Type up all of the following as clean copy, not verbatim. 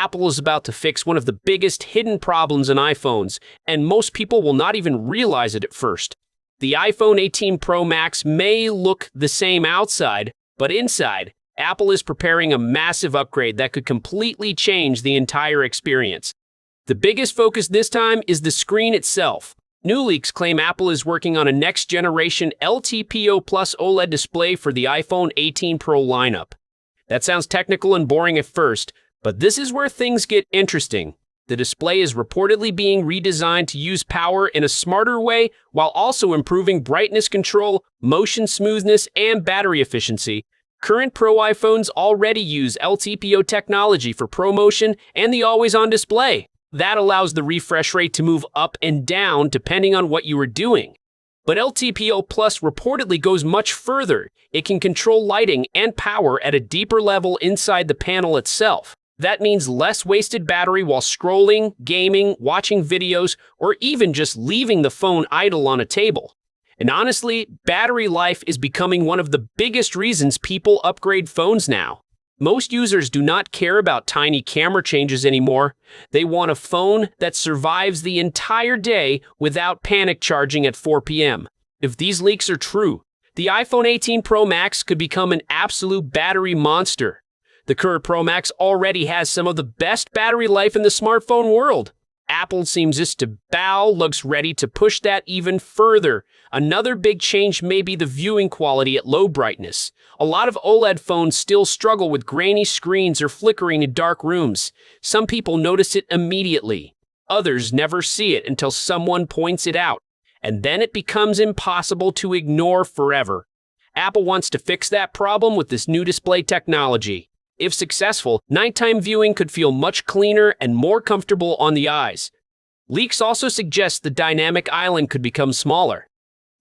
Apple is about to fix one of the biggest hidden problems in iPhones, and most people will not even realize it at first. The iPhone 18 Pro Max may look the same outside, but inside, Apple is preparing a massive upgrade that could completely change the entire experience. The biggest focus this time is the screen itself. New leaks claim Apple is working on a next-generation LTPO OLED display for the iPhone 18 Pro lineup. That sounds technical and boring at first, but this is where things get interesting. The display is reportedly being redesigned to use power in a smarter way while also improving brightness control, motion smoothness, and battery efficiency. Current Pro iPhones already use LTPO technology for ProMotion and the always-on display. That allows the refresh rate to move up and down depending on what you are doing. But LTPO Plus reportedly goes much further. It can control lighting and power at a deeper level inside the panel itself. That means less wasted battery while scrolling, gaming, watching videos, or even just leaving the phone idle on a table. And honestly, battery life is becoming one of the biggest reasons people upgrade phones now. Most users do not care about tiny camera changes anymore. They want a phone that survives the entire day without panic charging at 4 p.m. If these leaks are true, the iPhone 18 Pro Max could become an absolute battery monster. The current Pro Max already has some of the best battery life in the smartphone world. Apple seems just to looks ready to push that even further. Another big change may be the viewing quality at low brightness. A lot of OLED phones still struggle with grainy screens or flickering in dark rooms. Some people notice it immediately. Others never see it until someone points it out, and then it becomes impossible to ignore forever. Apple wants to fix that problem with this new display technology. If successful, nighttime viewing could feel much cleaner and more comfortable on the eyes. Leaks also suggest the dynamic island could become smaller.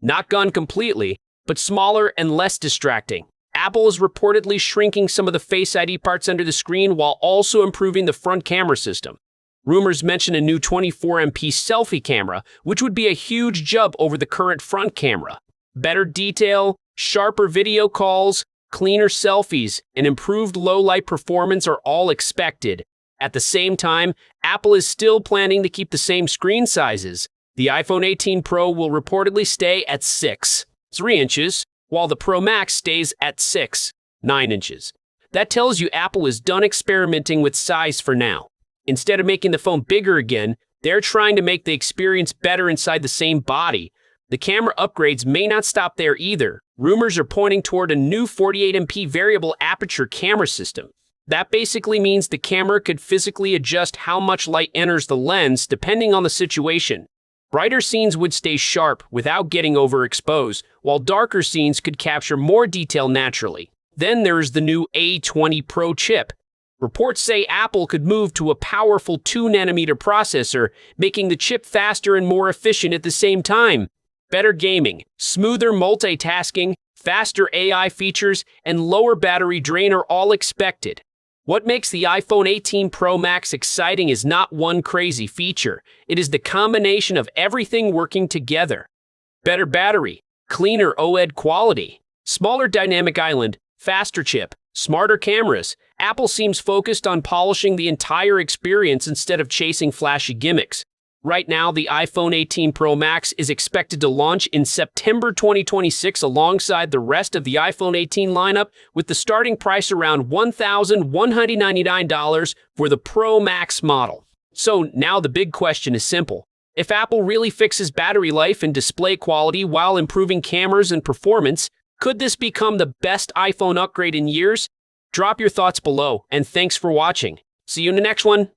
Not gone completely, but smaller and less distracting. Apple is reportedly shrinking some of the Face ID parts under the screen while also improving the front camera system. Rumors mention a new 24MP selfie camera, which would be a huge jump over the current front camera. Better detail, sharper video calls, cleaner selfies, and improved low-light performance are all expected. At the same time, Apple is still planning to keep the same screen sizes. The iPhone 18 Pro will reportedly stay at 6.3 inches, while the Pro Max stays at 6.9 inches. That tells you Apple is done experimenting with size for now. Instead of making the phone bigger again, they're trying to make the experience better inside the same body. The camera upgrades may not stop there either. Rumors are pointing toward a new 48MP variable aperture camera system. That basically means the camera could physically adjust how much light enters the lens depending on the situation. Brighter scenes would stay sharp without getting overexposed, while darker scenes could capture more detail naturally. Then there's the new A20 Pro chip. Reports say Apple could move to a powerful 2nm processor, making the chip faster and more efficient at the same time. Better gaming, smoother multitasking, faster AI features, and lower battery drain are all expected. What makes the iPhone 18 Pro Max exciting is not one crazy feature. It is the combination of everything working together. Better battery, cleaner OLED quality, smaller dynamic island, faster chip, smarter cameras. Apple seems focused on polishing the entire experience instead of chasing flashy gimmicks. Right now, the iPhone 18 Pro Max is expected to launch in September 2026 alongside the rest of the iPhone 18 lineup, with the starting price around $1,199 for the Pro Max model. So now the big question is simple. If Apple really fixes battery life and display quality while improving cameras and performance, could this become the best iPhone upgrade in years? Drop your thoughts below, and thanks for watching. See you in the next one.